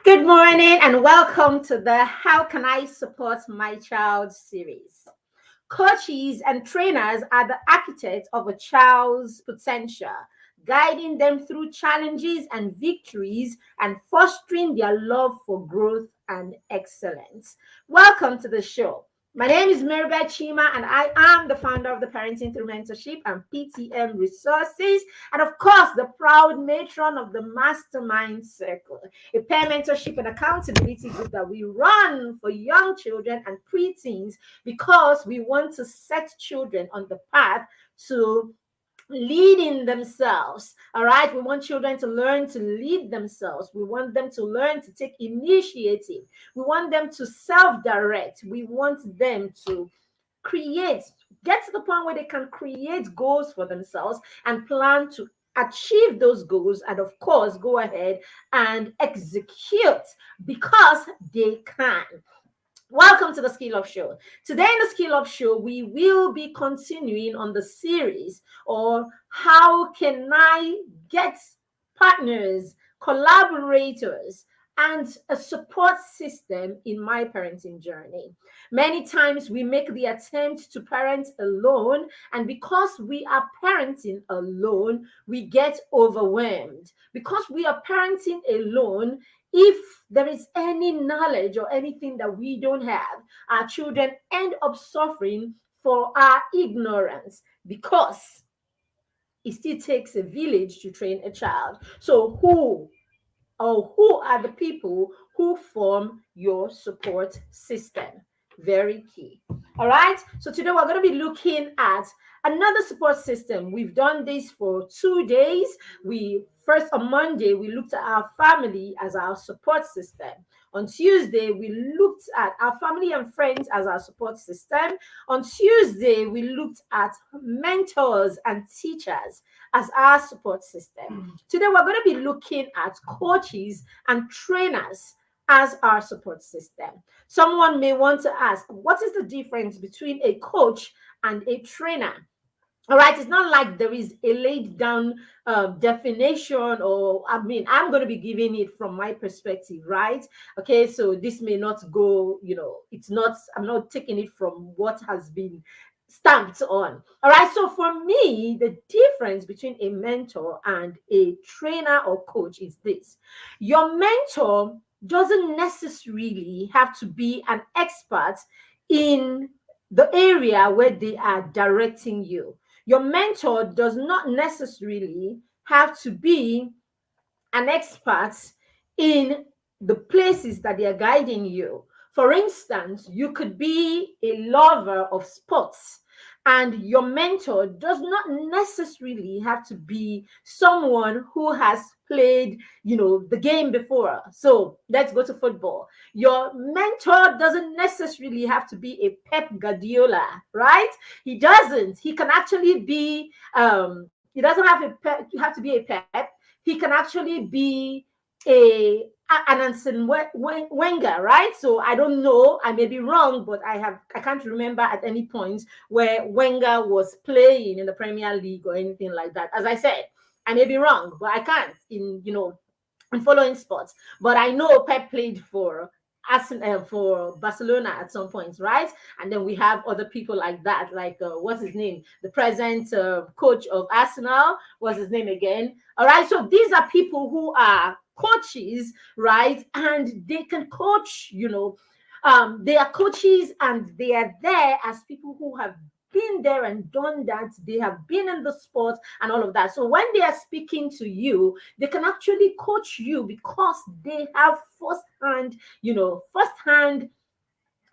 Good morning and welcome to the How Can I Support My Child series. Coaches and trainers are the architects of a child's potential, guiding them through challenges and victories and fostering their love for growth and excellence. Welcome to the show. My name is Maribeth Chima, and I am the founder of the Parenting Through Mentorship and PTM Resources, and of course, the proud matron of the Mastermind Circle, a peer mentorship and accountability group that we run for young children and preteens because we want to set children on the path to leading themselves. All right, we want children to learn to lead themselves. We want them to learn to take initiative. We want them to self-direct. We want them to create, get to the point where they can create goals for themselves and plan to achieve those goals, and of course go ahead and execute because they can. Welcome to the Skill Up Show. Today in the Skill Up Show, we will be continuing on the series, or how can I get partners, collaborators, and a support system in my parenting journey. Many times we make the attempt to parent alone, and because we are parenting alone, we get overwhelmed. Because we are parenting alone, if there is any knowledge or anything that we don't have, our children end up suffering for our ignorance, because it still takes a village to train a child. So who are the people who form your support system? Very key. All right. So today we're going to be looking at another support system. We've done this for 2 days. We first on Monday we looked at our family as our support system. On Tuesday we looked at our family and friends as our support system. On Tuesday we looked at mentors and teachers as our support system. Today we're going to be looking at coaches and trainers as our support system. Someone may want to ask, what is the difference between a coach and a trainer? All right, it's not like there is a laid down definition, or I'm going to be giving it from my perspective, right? Okay, so this may not go, I'm not taking it from what has been stamped on. All right, so for me, the difference between a mentor and a trainer or coach is this: your mentor doesn't necessarily have to be an expert in the area where they are directing you. Your mentor does not necessarily have to be an expert in the places that they are guiding you. For instance, you could be a lover of sports, and your mentor does not necessarily have to be someone who has played, the game before. So let's go to football. Your mentor doesn't necessarily have to be a Pep Guardiola, right? He doesn't. He can actually be. He doesn't have have to be a Pep. He can actually be a an Arsene Wenger, right? So I don't know, I may be wrong, but I can't remember at any point where Wenger was playing in the Premier League or anything like that. As I said, I may be wrong, but I can't in following sports. But I know Pep played for for Barcelona at some point, right? And then we have other people like that, like what's his name, the present coach of Arsenal. What's his name again? All right, so these are people who are coaches, right? And they can coach. They are coaches, and they are there as people who have been there and done that. They have been in the sport and all of that. So when they are speaking to you, they can actually coach you because they have firsthand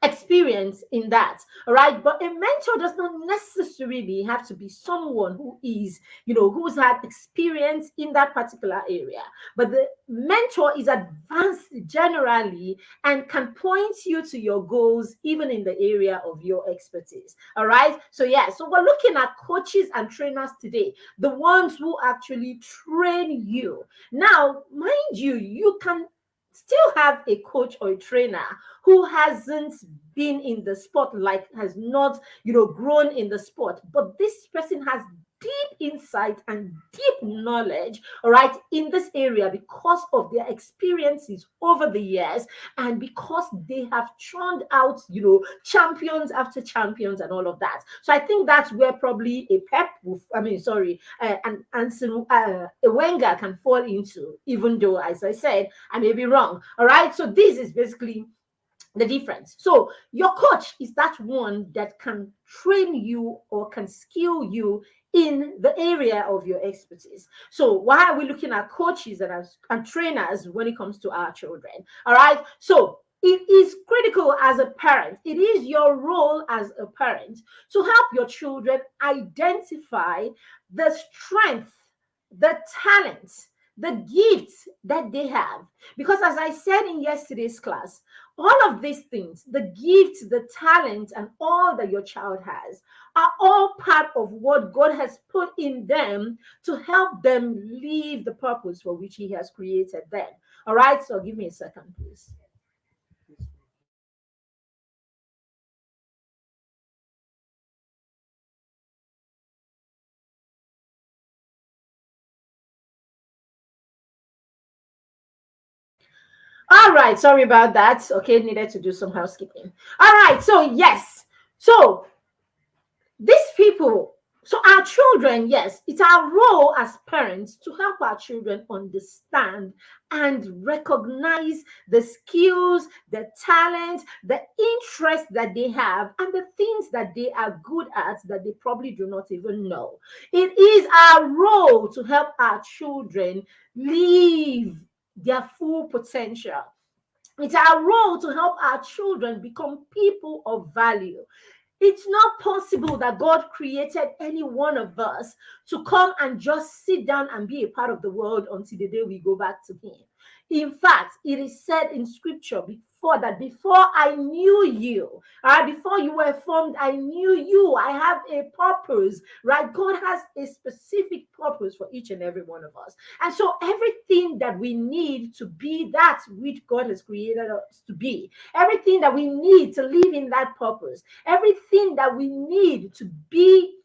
experience in that. All right, but a mentor does not necessarily have to be someone who is, who's had experience in that particular area, but the mentor is advanced generally and can point you to your goals even in the area of your expertise. All right, so we're looking at coaches and trainers today, the ones who actually train you. Now mind you, you can still have a coach or a trainer who hasn't been in the sport, like has not grown in the sport, but this person has deep insight and deep knowledge, all right, in this area because of their experiences over the years and because they have churned out, champions after champions and all of that. So I think that's where probably a Pep, I mean, sorry, a Wenger can fall into, even though, as I said, I may be wrong. All right. So this is basically the difference. So your coach is that one that can train you or can skill you in the area of your expertise. So why are we looking at coaches and trainers when it comes to our children? All right. So it is critical as a parent. It is your role as a parent to help your children identify the strength, the talents, the gifts that they have. Because as I said in yesterday's class, all of these things, the gifts, the talent, and all that your child has, are all part of what God has put in them to help them live the purpose for which He has created them. All right, so give me a second, please. All right, sorry about that. Okay, needed to do some housekeeping. All right, so yes, so these people, so our children, yes, it's our role as parents to help our children understand and recognize the skills, the talents, the interests that they have, and the things that they are good at that they probably do not even know. It is our role to help our children live their full potential. It's our role to help our children become people of value. It's not possible that God created any one of us to come and just sit down and be a part of the world until the day we go back to Him. In fact, it is said in scripture before I knew you, before you were formed, I knew you. I have a purpose, right? God has a specific purpose for each and every one of us. And so everything that we need to be that which God has created us to be, everything that we need to live in that purpose, everything that we need to be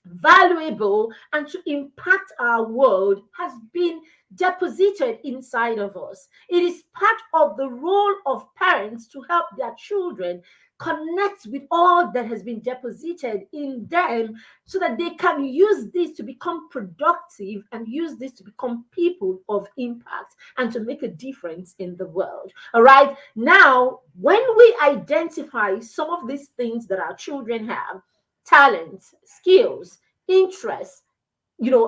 valuable and to impact our world has been deposited inside of us. It is part of the role of parents to help their children connect with all that has been deposited in them so that they can use this to become productive and use this to become people of impact and to make a difference in the world. All right. Now, when we identify some of these things that our children have, talents, skills, interests,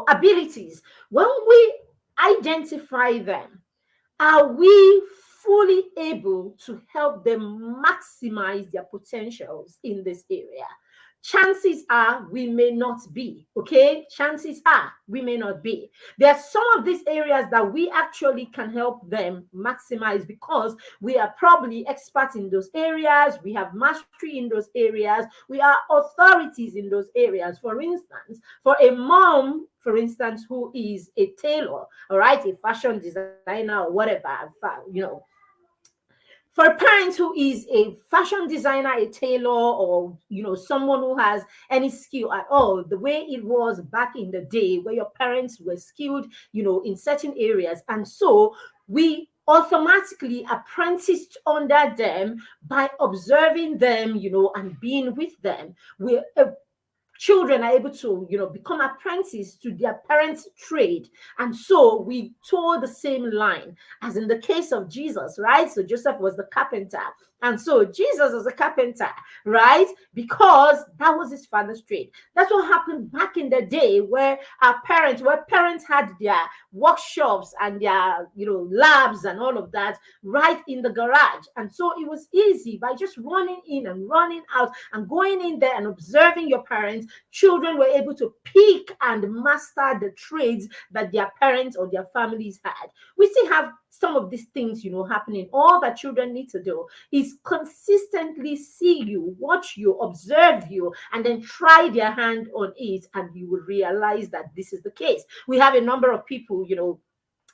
abilities, when we identify them, are we fully able to help them maximize their potentials in this area? Chances are we may not be. Okay, chances are we may not be. There are some of these areas that we actually can help them maximize because we are probably experts in those areas, we have mastery in those areas, we are authorities in those areas. For instance, for a mom, for instance, who is a tailor, all right, a fashion designer or whatever, for a parent who is a fashion designer, a tailor, or someone who has any skill at all, the way it was back in the day where your parents were skilled, in certain areas, and so we automatically apprenticed under them by observing them, and being with them. We're children are able to become apprentices to their parents' trade, and so we toe the same line as in the case of Jesus, right? So Joseph was the carpenter, and so Jesus was a carpenter, right? Because that was his father's trade. That's what happened back in the day where parents had their workshops and their labs and all of that right in the garage, and so it was easy by just running in and running out and going in there and observing your parents. Children were able to pick and master the trades that their parents or their families had. We still have some of these things, happening. All that children need to do is consistently see you, watch you, observe you, and then try their hand on it, and you will realize that this is the case. We have a number of people,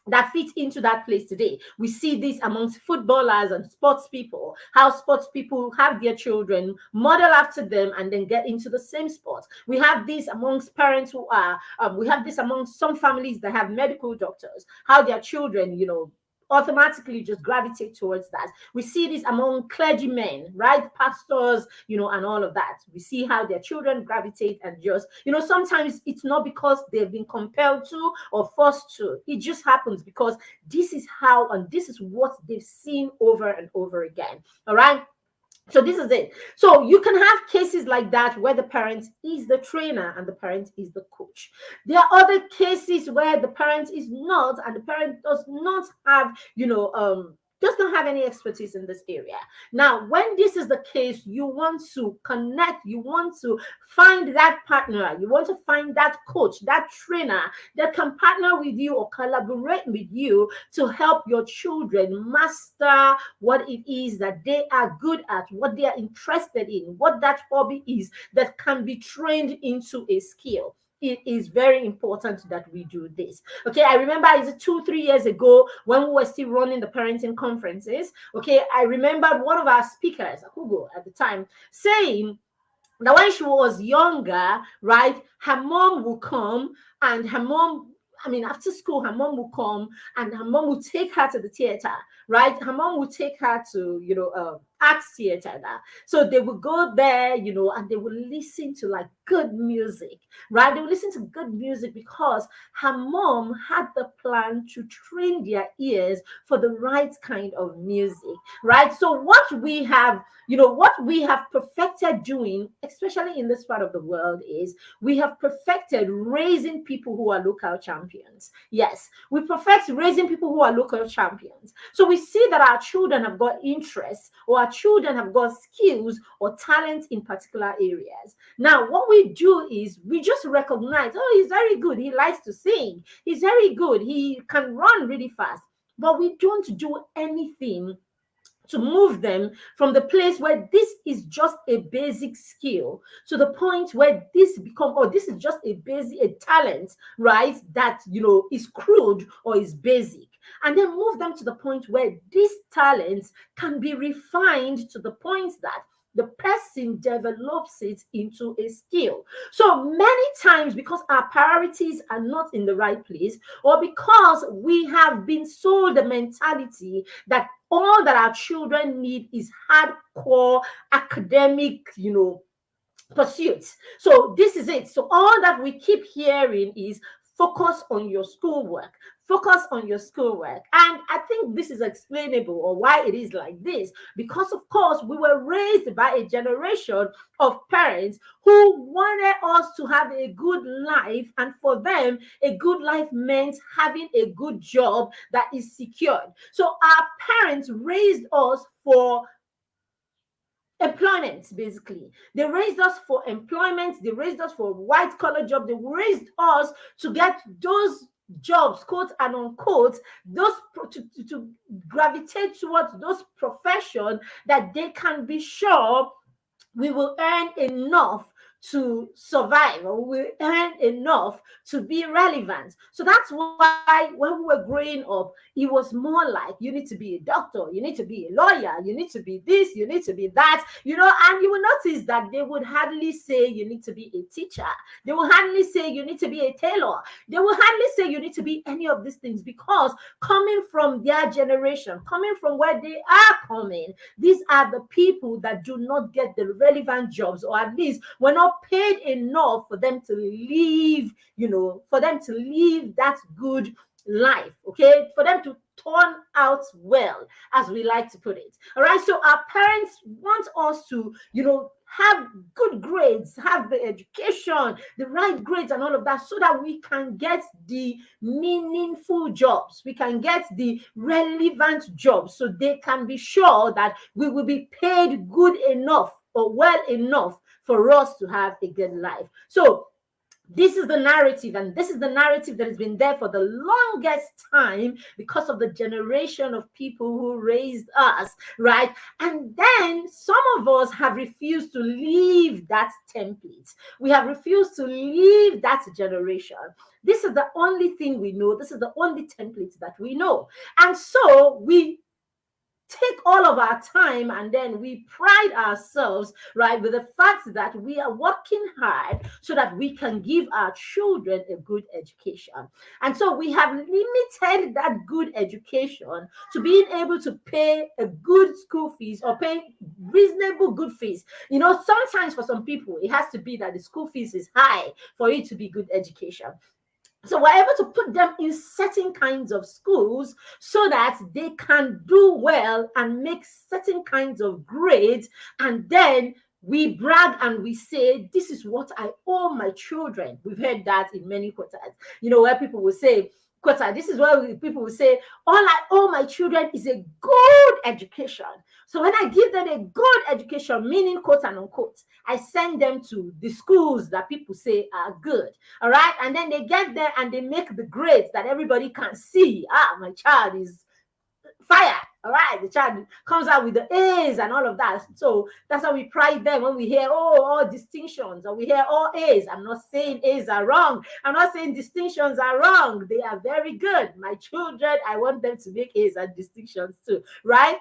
that fit into that place today. We see this amongst footballers and sports people, how sports people have their children model after them and then get into the same sport. We have this amongst parents who are, we have this amongst some families that have medical doctors, how their children, automatically just gravitate towards that. We see this among clergymen, right? Pastors, and all of that. We see how their children gravitate and just, sometimes it's not because they've been compelled to or forced to. It just happens because this is how and this is what they've seen over and over again. All right. So this is it. So you can have cases like that where the parent is the trainer and the parent is the coach. There are other cases where the parent is not, and the parent does not have, does not have any expertise in this area. Now, when this is the case, you want to connect, you want to find that partner, you want to find that coach, that trainer that can partner with you or collaborate with you to help your children master what it is that they are good at, what they are interested in, what that hobby is that can be trained into a skill. It is very important that we do this. Okay, I remember it's 2-3 years ago when we were still running the parenting conferences. Okay, I remember one of our speakers, Hugo, at the time, saying that when she was younger, right, her mom would come and her mom, after school, her mom would come and her mom would take her to the theater, right? Her mom would take her to, arts theater. So they would go there, and they would listen to like good music, right? They would listen to good music because her mom had the plan to train their ears for the right kind of music, right? So what we have, what we have perfected doing, especially in this part of the world, is we have perfected raising people who are local champions. Yes, we perfect raising people who are local champions. So we see that our children have got interests or our children have got skills or talents in particular areas. Now, what we do is we just recognize, oh, he's very good. He likes to sing. He's very good. He can run really fast. But we don't do anything to move them from the place where this is just a basic skill to the point where this this is just a talent, right? That, is crude or is basic. And then move them to the point where these talents can be refined to the point that the person develops it into a skill. So many times, because our priorities are not in the right place, or because we have been sold the mentality that all that our children need is hardcore academic, pursuits. So this is it. So all that we keep hearing is focus on your schoolwork. Focus on your schoolwork. And I think this is explainable or why it is like this. Because, of course, we were raised by a generation of parents who wanted us to have a good life. And for them, a good life meant having a good job that is secured. So our parents raised us for employment. Basically, they raised us for employment, they raised us for white collar job, they raised us to get those jobs, quote and unquote, those to gravitate towards those professions that they can be sure we will earn enough to survive, or we will earn enough to be relevant. So that's why when we were growing up, it was more like you need to be a doctor, you need to be a lawyer, you need to be this, you need to be that, and you will notice that they would hardly say you need to be a teacher. They will hardly say you need to be a tailor. They will hardly say you need to be any of these things, because coming from their generation, coming from where they are coming, these are the people that do not get the relevant jobs, or at least were not paid enough for them to live, for them to live that good life, okay, for them to turn out well, as we like to put it. All right, so our parents want us to, have good grades, have the education, the right grades and all of that, so that we can get the meaningful jobs, we can get the relevant jobs, so they can be sure that we will be paid good enough or well enough for us to have a good life. So This is the narrative, and this is the narrative that has been there for the longest time because of the generation of people who raised us, right? And then some of us have refused to leave that template. We have refused to leave that generation. This is the only thing we know. This is the only template that we know. And so we take all of our time and then we pride ourselves, right, with the fact that we are working hard so that we can give our children a good education. And so we have limited that good education to being able to pay a good school fees or pay reasonable good fees. You know, sometimes for some people, it has to be that the school fees is high for it to be good education. So we're able to put them in certain kinds of schools so that they can do well and make certain kinds of grades. And then we brag and we say, this is what I owe my children. We've heard that in many quarters, you know, where people will say, quarter, this is where people will say, all I owe my children is a good education. So when I give them a good education, meaning quote and unquote, I send them to the schools that people say are good. All right. And then they get there and they make the grades that everybody can see. Ah, my child is fire. All right, the child comes out with the A's and all of that. So that's how we pride them when we hear, oh, all distinctions, or we hear all A's. I'm not saying A's are wrong. I'm not saying distinctions are wrong. They are very good. My children, I want them to make A's and distinctions too, right?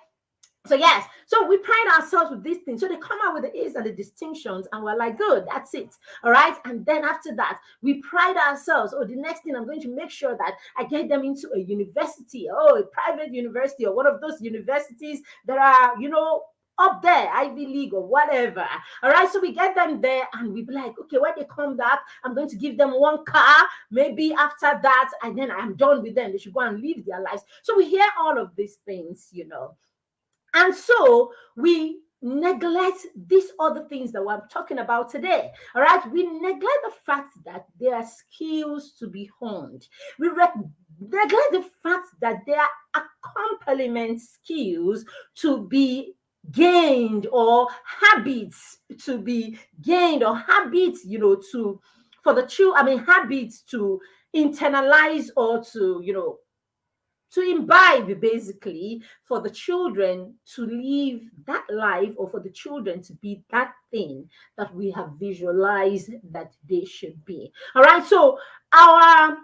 So yes, so we pride ourselves with these things. So they come out with the A's and the distinctions, and we're like, good, that's it. All right. And then after that, we pride ourselves. Oh, the next thing I'm going to make sure that I get them into a university, oh, a private university, or one of those universities that are, you know, up there, Ivy League or whatever. All right. So we get them there and we be like, okay, when they come back, I'm going to give them one car. Maybe after that, and then I'm done with them. They should go and live their lives. So we hear all of these things, you know. And so we neglect these other things that we're talking about today. All right. We neglect the fact that there are skills to be honed. Neglect the fact that there are accompaniment skills to be gained, or habits to be gained, or habits, you know, to for the children, I mean, habits to internalize or to, you know, to imbibe, basically, for the children to live that life, or for the children to be that thing that we have visualized that they should be. All right. So our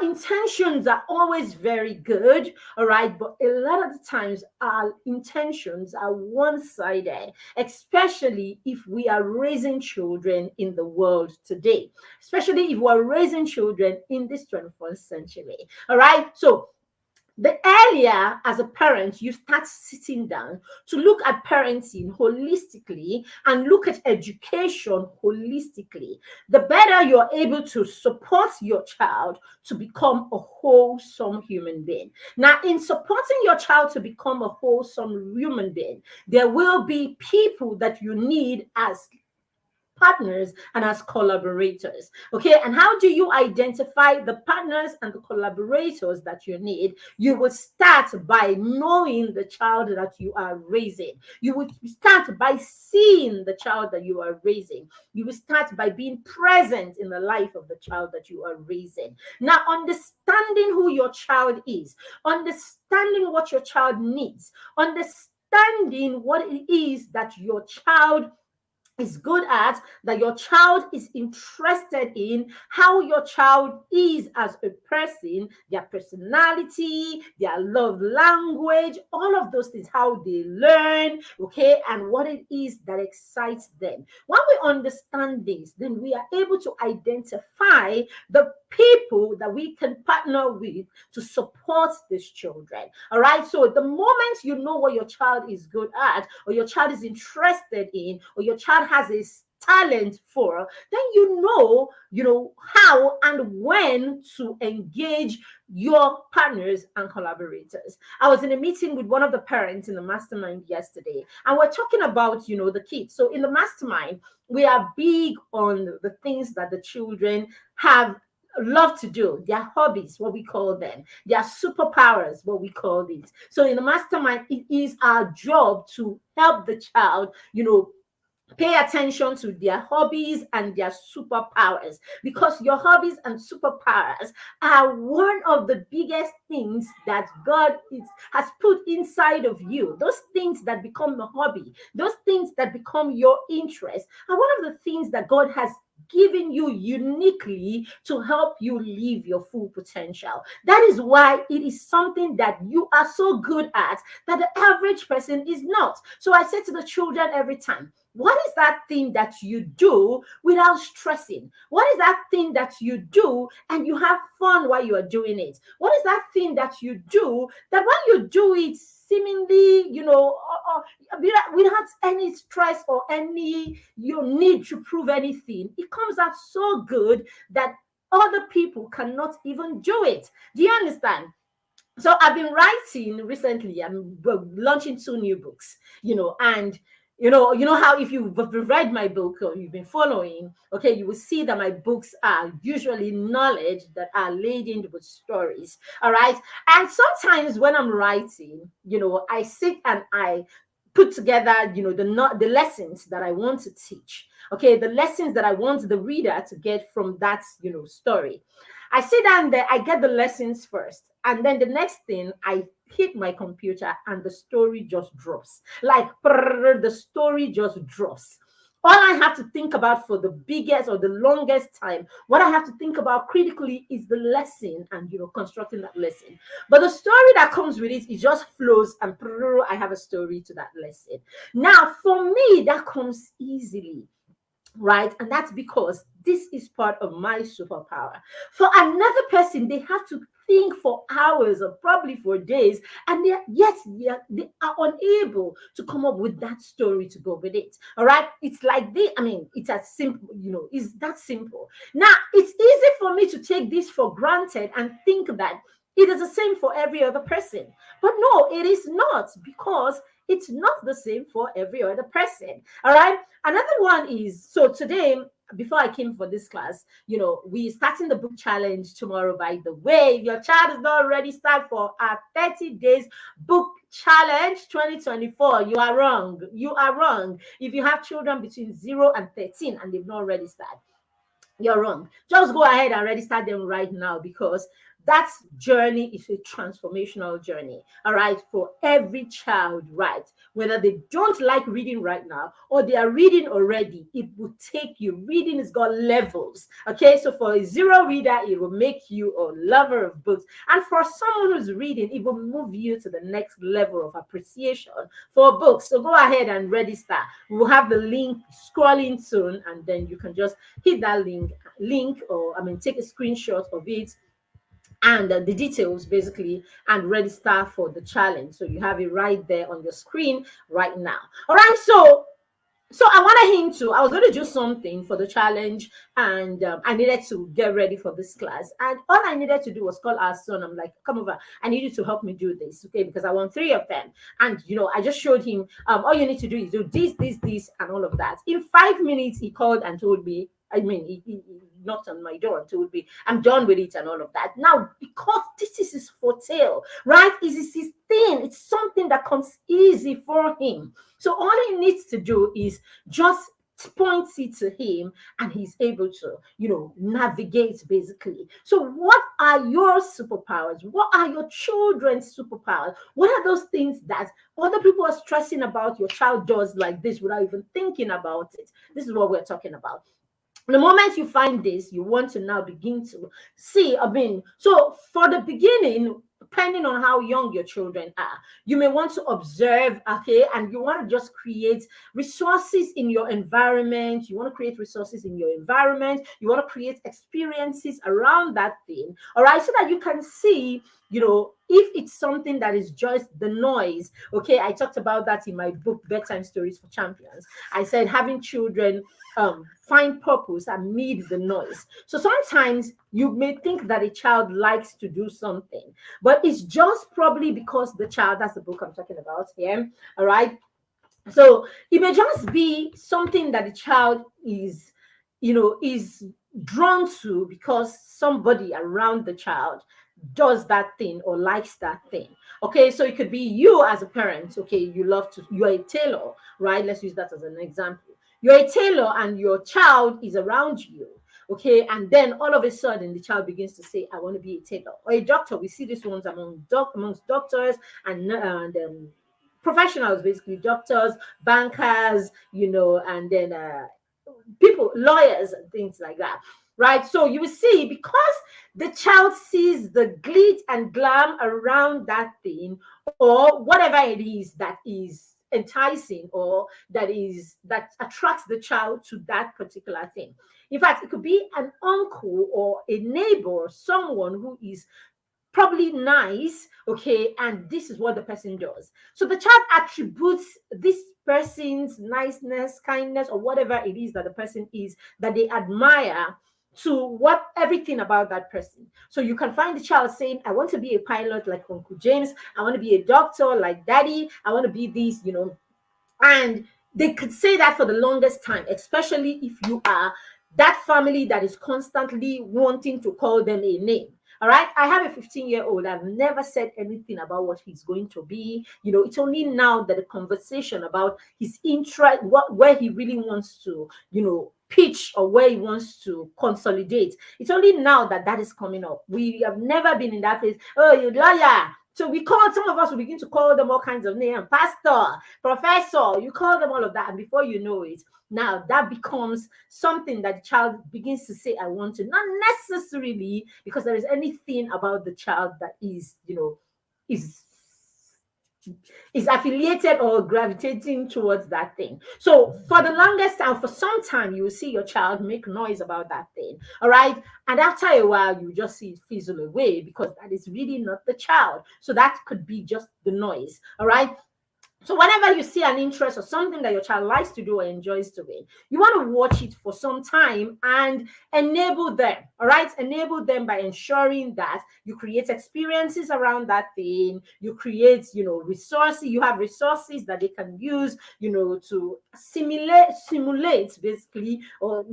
intentions are always very good, all right, but a lot of the times our intentions are one-sided, especially if we are raising children in the world today, especially if we're raising children in this 21st century. All right. So the earlier as a parent you start sitting down to look at parenting holistically and look at education holistically, the better you're able to support your child to become a wholesome human being. Now, in supporting your child to become a wholesome human being, there will be people that you need as partners and as collaborators. Okay. And how do you identify the partners and the collaborators that you need? You will start by knowing the child that you are raising. You will start by seeing the child that you are raising. You will start by being present in the life of the child that you are raising. Now, understanding who your child is, understanding what your child needs, understanding what it is that your child is good at, that your child is interested in, how your child is as a person, their personality, their love language, all of those things, how they learn, okay, and what it is that excites them. When we understand this, then we are able to identify the people that we can partner with to support these children. All right. So the moment you know what your child is good at, or your child is interested in, or your child has a talent for, then you know how and when to engage your partners and collaborators. I was in a meeting with one of the parents in the mastermind yesterday, and we're talking about, you know, the kids. So in the mastermind, we are big on the things that the children have love to do, their hobbies, what we call them, their superpowers, what we call these. So in the mastermind, it is our job to help the child, you know, Pay attention to their hobbies and their superpowers, because your hobbies and superpowers are one of the biggest things that has put inside of you. Those things that become a hobby, those things that become your interest, are one of the things that God has given you uniquely to help you live your full potential. That is why it is something that you are so good at that the average person is not. So I say to the children every time, what is that thing that you do without stressing? What is that thing that you do and you have fun while you are doing it? What is that thing that you do that when you do it seemingly, without any stress or any need to prove anything, it comes out so good that other people cannot even do it. Do you understand? So I've been writing recently. I'm launching 2 new books, and you know how if you've read my book or you've been following, okay, you will see that my books are usually knowledge that are laden with stories. All right. And sometimes when I'm writing, I sit and I put together, the lessons that I want to teach. Okay, the lessons that I want the reader to get from that, story. I sit down there, I get the lessons first, and then the next thing I hit my computer and the story just drops. Like the story just drops. All I have to think about for the biggest or the longest time, what I have to think about critically is the lesson and constructing that lesson. But the story that comes with it just flows, and I have a story to that lesson. Now, for me, that comes easily, right? And that's because this is part of my superpower. For another person, they have to think for hours or probably for days, and they are unable to come up with that story to go with it. All right, it's like it's as simple, it's that simple. Now, it's easy for me to take this for granted and think that it is the same for every other person, but no, it is not, because it's not the same for every other person. All right. Another one is, so today, before I came for this class, we starting the book challenge tomorrow. By the way, if your child is not already start for our 30 days book challenge 2024, you are wrong. You are wrong. If you have children between 0 and 13 and they've not already started, you're wrong. Just go ahead and register them right now, because that journey is a transformational journey, all right, for every child, right? Whether they don't like reading right now or they are reading already, it will take you. Reading has got levels, okay? So for a zero reader, it will make you a lover of books. And for someone who's reading, it will move you to the next level of appreciation for books. So go ahead and register. We'll have the link scrolling soon, and then you can just hit that link, or take a screenshot of it and the details basically, and register for the challenge. So you have it right there on your screen right now. All right, so I wanted him to, I was going to do something for the challenge, and I needed to get ready for this class. And all I needed to do was call our son. I'm like, come over. I need you to help me do this, okay? Because I want 3 of them. And, I just showed him, all you need to do is do this, and all of that. In 5 minutes, he called and told me, he knocked on my door and told me, I'm done with it and all of that. Now, because this is his forte, right? This is his thing. It's something that comes easy for him. So all he needs to do is just points it to him, and he's able to navigate basically. So what are your superpowers? What are your children's superpowers? What are those things that other people are stressing about your child does like this without even thinking about it? This is what we're talking about. The moment you find this, you want to now begin to see. So for the beginning, depending on how young your children are, you may want to observe, okay, and you want to just create resources in your environment. You want to create resources in your environment. You want to create experiences around that thing, all right, so that you can see, if it's something that is just the noise. Okay, I talked about that in my book, Bedtime Stories for Champions. I said having children find purpose amid the noise. So sometimes you may think that a child likes to do something, but it's just probably because the child, that's the book I'm talking about here, all right? So it may just be something that the child is drawn to because somebody around the child does that thing or likes that thing. Okay, so it could be you as a parent. Okay, you're a tailor, right? Let's use that as an example. You're a tailor and your child is around you. Okay, and then all of a sudden the child begins to say, I want to be a tailor. Or a doctor. We see these ones amongst doctors and professionals, basically doctors, bankers, and then people, lawyers, and things like that. Right. So you will see, because the child sees the glit and glam around that thing, or whatever it is that is enticing, or that attracts the child to that particular thing. In fact, it could be an uncle or a neighbor, or someone who is probably nice, okay, and this is what the person does. So the child attributes this person's niceness, kindness, or whatever it is that the person is that they admire, to what everything about that person. So you can find the child saying, I want to be a pilot like Uncle James, I want to be a doctor like Daddy, I want to be this, and they could say that for the longest time, especially if you are that family that is constantly wanting to call them a name. All right. I have a 15-year-old. I've never said anything about what he's going to be. It's only now that the conversation about his interest, where he really wants to, pitch, or where he wants to consolidate. It's only now that that is coming up. We have never been in that phase. Oh, you lawyer. So some of us will begin to call them all kinds of names, pastor, professor, you call them all of that. And before you know it, now that becomes something that the child begins to say, I want to, not necessarily because there is anything about the child that is is affiliated or gravitating towards that thing. So for the longest time, for some time, you will see your child make noise about that thing. All right. And after a while, you just see it fizzle away, because that is really not the child. So that could be just the noise. All right. So whenever you see an interest or something that your child likes to do or enjoys doing, you want to watch it for some time and enable them. All right. Enable them by ensuring that you create experiences around that thing. You create, resources. You have resources that they can use, to simulate basically, or,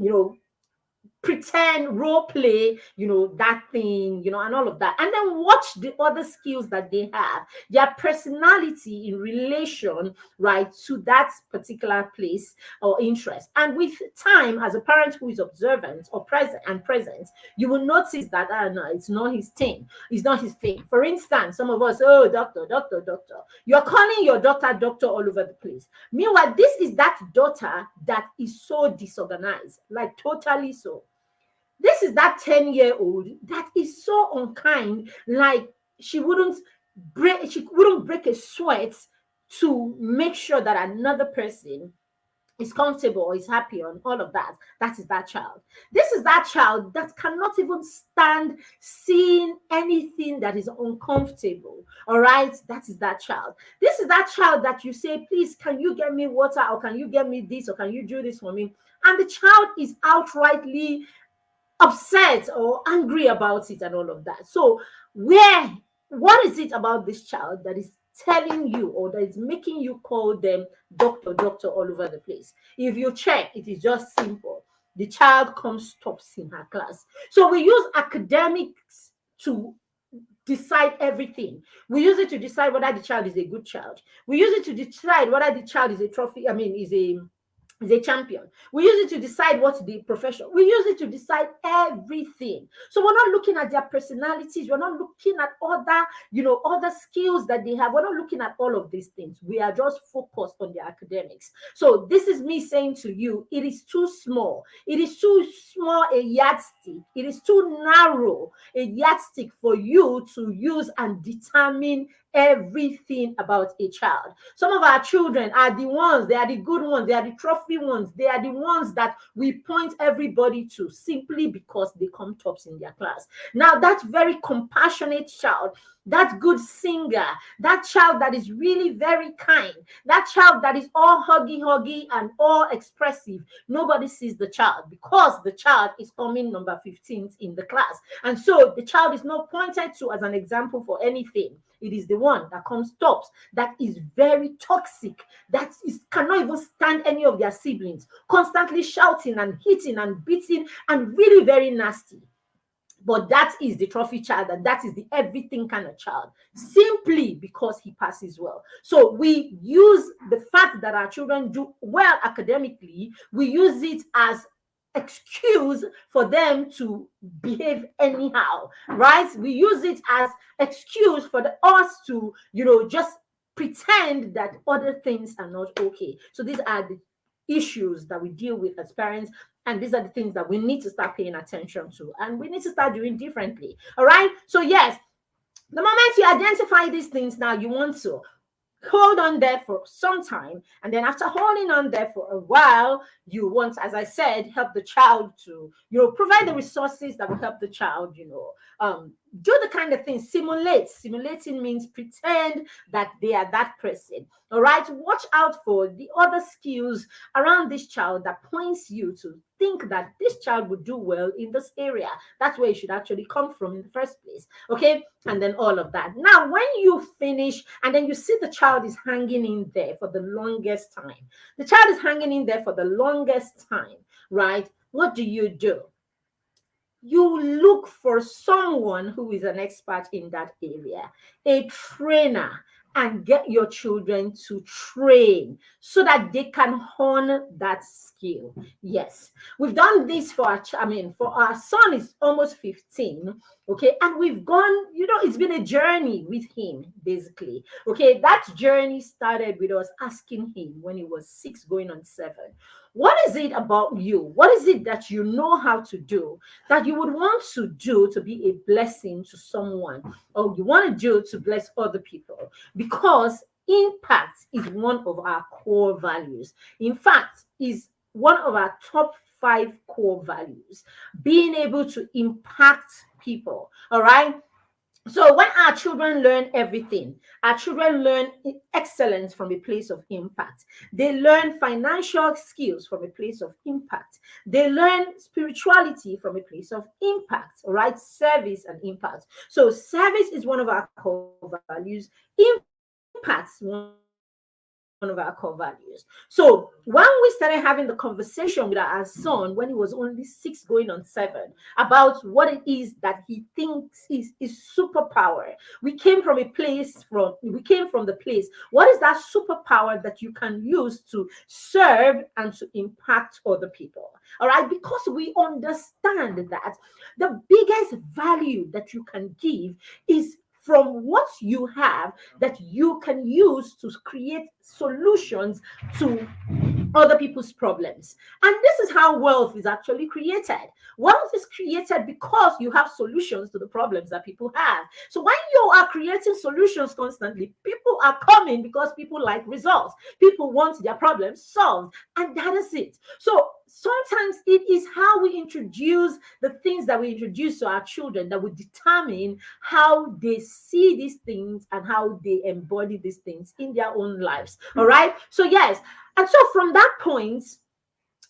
pretend, role play, that thing, and all of that. And then watch the other skills that they have, their personality in relation, right, to that particular place or interest. And with time, as a parent who is observant or present, you will notice that, no, it's not his thing. It's not his thing. For instance, some of us, oh, doctor, doctor, doctor. You're calling your daughter doctor all over the place. Meanwhile, this is that daughter that is so disorganized, like totally so. This is that 10-year-old that is so unkind, like she wouldn't break a sweat to make sure that another person is comfortable or is happy and all of that. That is that child. This is that child that cannot even stand seeing anything that is uncomfortable. All right. That is that child. This is that child that you say, please, can you get me water, or can you get me this, or can you do this for me? And the child is outrightly upset or angry about it and all of that. So what is it about this child that is telling you, or that is making you call them doctor, doctor all over the place? If you check, it is just simple. The child comes tops in her class. So we use academics to decide everything. We use it to decide whether the child is a good child. We use it to decide whether the child is a trophy, is a champion. We use it to decide what's the profession. We use it to decide everything. So we're not looking at their personalities. We're not looking at other skills that they have. We're not looking at all of these things. We are just focused on their academics. So this is me saying to you, it is too small. It is too small a yardstick. It is too narrow a yardstick for you to use and determine everything about a child. Some of our children are the ones, they are the good ones, they are the trophy ones, they are the ones that we point everybody to simply because they come tops in their class. Now, that very compassionate child, that good singer, that child that is really very kind, that child that is all huggy and all expressive, nobody sees the child because the child is coming number 15th in the class. And so the child is not pointed to as an example for anything. It is the one that comes tops, that is very toxic, cannot even stand any of their siblings, constantly shouting and hitting and beating and really very nasty. but that is the trophy child, and that is the everything kind of child, simply because he passes well. So we use the fact that our children do well academically, we use it as excuse for them to behave anyhow, right? We use it as excuse for us to, just pretend that other things are not okay. So these are the issues that we deal with as parents, and these are the things that we need to start paying attention to, and we need to start doing differently. All right. So, yes, the moment you identify these things, now you want to hold on there for some time, and then after holding on there for a while, you want, as I said, help the child to, provide the resources that will help the child, do the kind of thing. Simulating means pretend that they are that person. All right, watch out for the other skills around this child that points you to think that this child would do well in this area. That's where it should actually come from in the first place. Okay, and then all of that. Now, when you finish and then you see the child is hanging in there for the longest time, the child is hanging in there for the longest time, right? What do? You look for someone who is an expert in that area, a trainer, and get your children to train so that they can hone that skill. Yes, we've done this for for our son is almost 15. Okay, and we've gone, it's been a journey with him, basically. Okay, that journey started with us asking him when he was 6 going on 7, what is it about you? What is it that you know how to do that you would want to do to be a blessing to someone, or you want to do to bless other people? Because impact is one of our core values. In fact, is one of our top 5 core values, being able to impact people. All right. So when our children learn everything, our children learn excellence from a place of impact. They learn financial skills from a place of impact. They learn spirituality from a place of impact, right? Service and impact. So service is one of our core values. Impact is one of our core values. So when we started having the conversation with our son when he was only 6 going on 7 about what it is that he thinks is superpower, we came from the place, what is that superpower that you can use to serve and to impact other people? All right, because we understand that the biggest value that you can give is from what you have that you can use to create solutions to other people's problems. And this is how wealth is actually created. Wealth is created because you have solutions to the problems that people have. So when you are creating solutions constantly, people are coming because people like results. People want their problems solved, and that is it. So sometimes it is how we introduce the things that we introduce to our children that will determine how they see these things and how they embody these things in their own lives. All right. So, yes. And so from that point,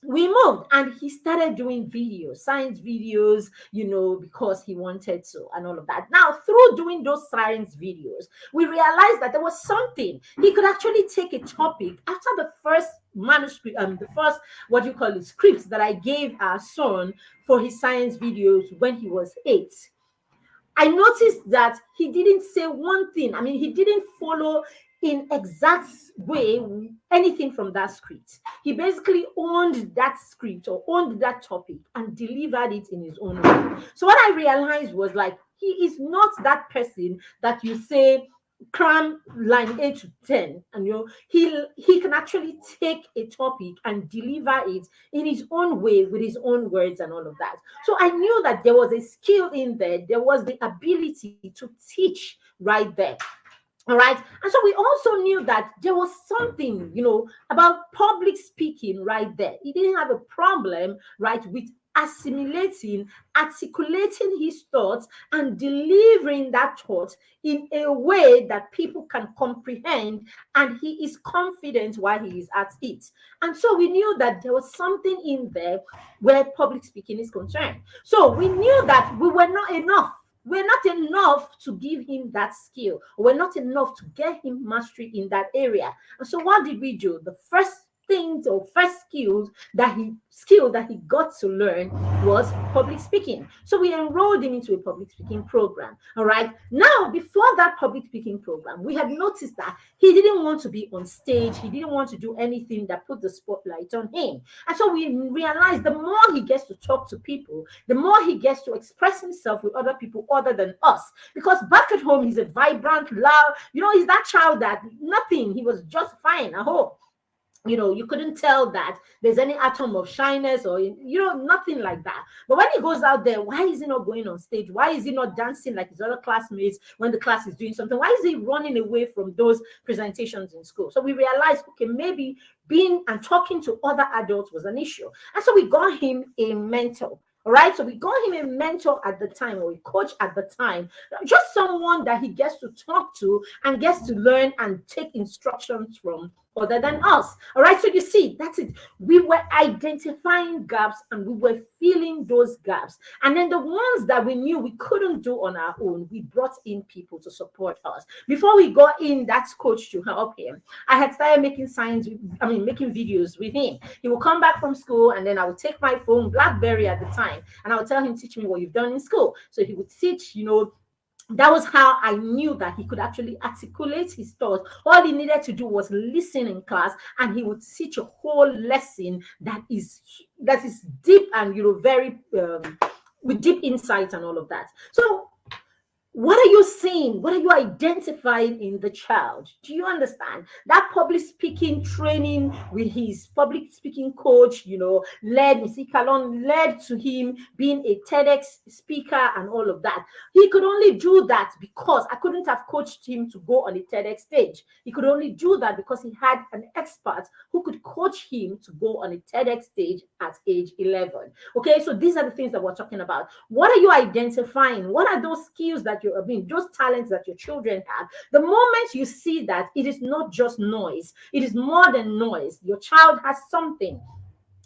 we moved and he started doing videos, science videos, because he wanted to and all of that. Now, through doing those science videos, we realized that there was something. He could actually take a topic after the first manuscript, the first, scripts that I gave our son for his science videos when he was 8. I noticed that he didn't say one thing. I mean, he didn't follow in exact way anything from that script. He basically owned that script or owned that topic and delivered it in his own way. So what I realized was, like, he is not that person that you say cram line 8 to 10, and he can actually take a topic and deliver it in his own way with his own words and all of that. So I knew that there was a skill in there was the ability to teach right there. All right. And so we also knew that there was something, about public speaking right there. He didn't have a problem, right, with assimilating, articulating his thoughts and delivering that thought in a way that people can comprehend, and he is confident while he is at it. And so we knew that there was something in there where public speaking is concerned. So we knew that we were not enough. We're not enough to give him that skill. We're not enough to get him mastery in that area. And so what did we do? The first things or first skill that he got to learn was public speaking. So we enrolled him into a public speaking program. All right. Now, before that public speaking program, we had noticed that he didn't want to be on stage. He didn't want to do anything that put the spotlight on him. And so we realized the more he gets to talk to people, the more he gets to express himself with other people other than us. Because back at home, he's a vibrant, loud, he's that child that nothing, he was just fine at home. You couldn't tell that there's any atom of shyness or, nothing like that. But when he goes out there, why is he not going on stage? Why is he not dancing like his other classmates when the class is doing something? Why is he running away from those presentations in school? So we realized, okay, maybe being and talking to other adults was an issue. And so we got him a mentor. All right, so we got him a mentor at the time, or a coach at the time, just someone that he gets to talk to and gets to learn and take instructions from other than us. All right, so you see, that's it. We were identifying gaps and we were filling those gaps. And then the ones that we knew we couldn't do on our own, we brought in people to support us. Before we got in that coach to help him, I had started making making videos with him. He will come back from school and then I would take my phone, BlackBerry at the time, and I would tell him, teach me what you've done in school. So he would teach, that was how I knew that he could actually articulate his thoughts. All he needed to do was listen in class, and he would teach a whole lesson that is deep and very with deep insight and all of that. So what are you seeing? What are you identifying in the child? Do you understand? That public speaking training with his public speaking coach, led Mr. Kalon, led to him being a TEDx speaker and all of that. He could only do that because I couldn't have coached him to go on a TEDx stage. He could only do that because he had an expert who could coach him to go on a TEDx stage at age 11. Okay, so these are the things that we're talking about. What are you identifying? What are those skills that those talents that your children have? The moment you see that it is not just noise, it is more than noise. Your child has something,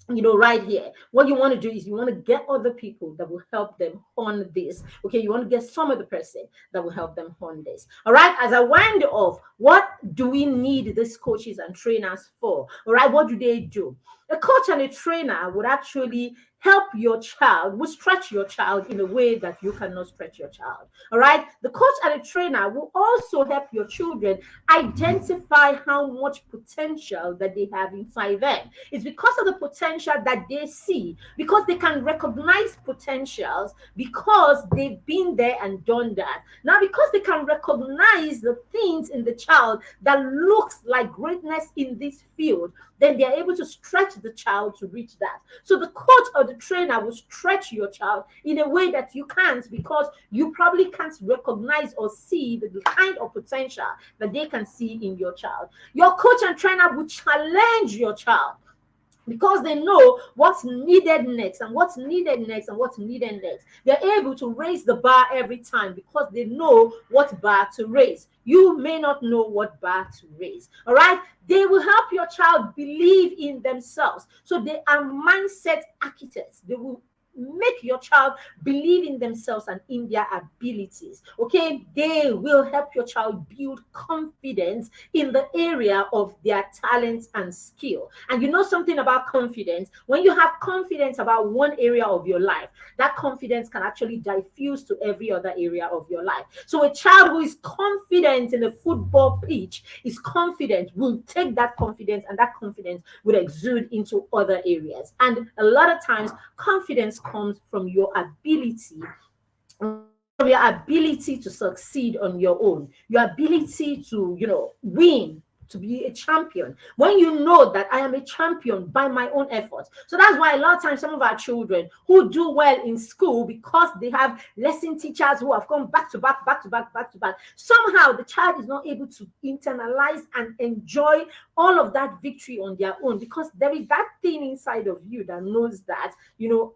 right here. What you want to do is you want to get other people that will help them hone this. Okay, you want to get some other person that will help them hone this. All right, as I wind off, what do we need these coaches and trainers for? All right, what do they do? A coach and a trainer would actually help your child, will stretch your child in a way that you cannot stretch your child. All right. The coach and the trainer will also help your children identify how much potential that they have inside them. It's because of the potential that they see, because they can recognize potentials, because they've been there and done that. Now, because they can recognize the things in the child that looks like greatness in this field, then they're able to stretch the child to reach that. So the coach or the trainer will stretch your child in a way that you can't, because you probably can't recognize or see the kind of potential that they can see in your child. Your coach and trainer will challenge your child, because they know what's needed next and what's needed next and what's needed next. They're able to raise the bar every time because they know what bar to raise. You may not know what bar to raise. All right. They will help your child believe in themselves. So they are mindset architects. They will make your child believe in themselves and in their abilities. Okay, they will help your child build confidence in the area of their talents and skill. And you know something about confidence? When you have confidence about one area of your life, that confidence can actually diffuse to every other area of your life. So a child who is confident in a football pitch is confident, will take that confidence, and that confidence will exude into other areas. And a lot of times confidence comes from your ability to succeed on your own, your ability to win, to be a champion. When you know that I am a champion by my own efforts. So that's why a lot of times some of our children who do well in school, because they have lesson teachers who have come back to back, somehow the child is not able to internalize and enjoy all of that victory on their own, because there is that thing inside of you that knows that,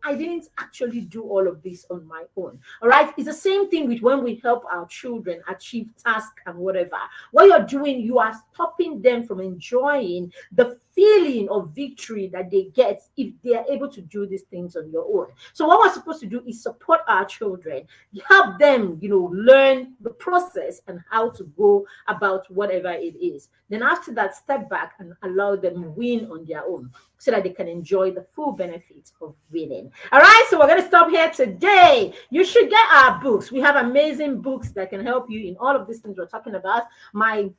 I didn't actually do all of this on my own. All right. It's the same thing with when we help our children achieve tasks and whatever. What you're doing, you are stopping them from enjoying the feeling of victory that they get if they are able to do these things on your own. So what we're supposed to do is support our children, help them, learn the process and how to go about whatever it is. Then after that, step back back and allow them win on their own so that they can enjoy the full benefits of winning. All right, so we're going to stop here today. You should get our books. We have amazing books that can help you in all of these things we're talking about. My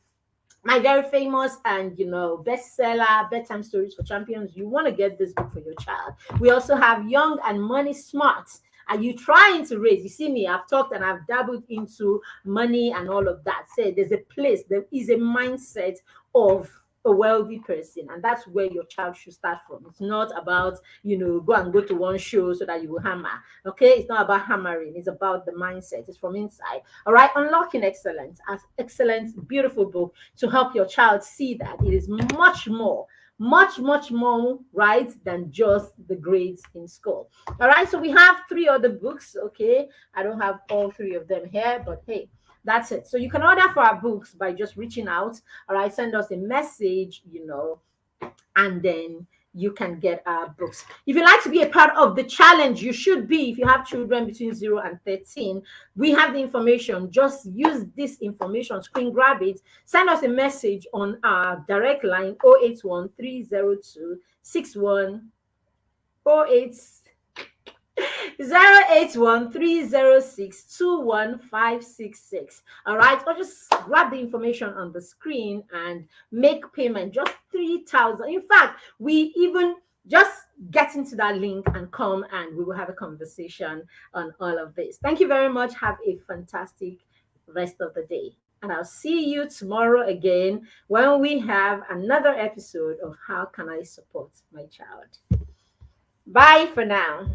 very famous and bestseller bedtime stories for champions. You want to get this book for your child. We also have Young and Money Smart. Are you trying to raise? You see me, I've talked and I've dabbled into money and all of that. Say there's a place, there is a mindset of a wealthy person, and that's where your child should start from. It's not about go to one show so that you will hammer. Okay, it's not about hammering, it's about the mindset. It's from inside. All right, Unlocking Excellence, as excellent, beautiful book to help your child see that it is much more, right, than just the grades in school. All right, so we have three other books. Okay, I don't have all three of them here, but hey, that's it. So you can order for our books by just reaching out. All right, send us a message, and then you can get our books. If you'd like to be a part of the challenge, you should be. If you have children between 0 and 13, we have the information. Just use this information, screen grab it, send us a message on our direct line 081 302 081 306 All right, or just grab the information on the screen and make payment. Just 3,000. In fact, we even just get into that link and come and we will have a conversation on all of this. Thank you very much. Have a fantastic rest of the day. And I'll see you tomorrow again when we have another episode of How Can I Support My Child? Bye for now.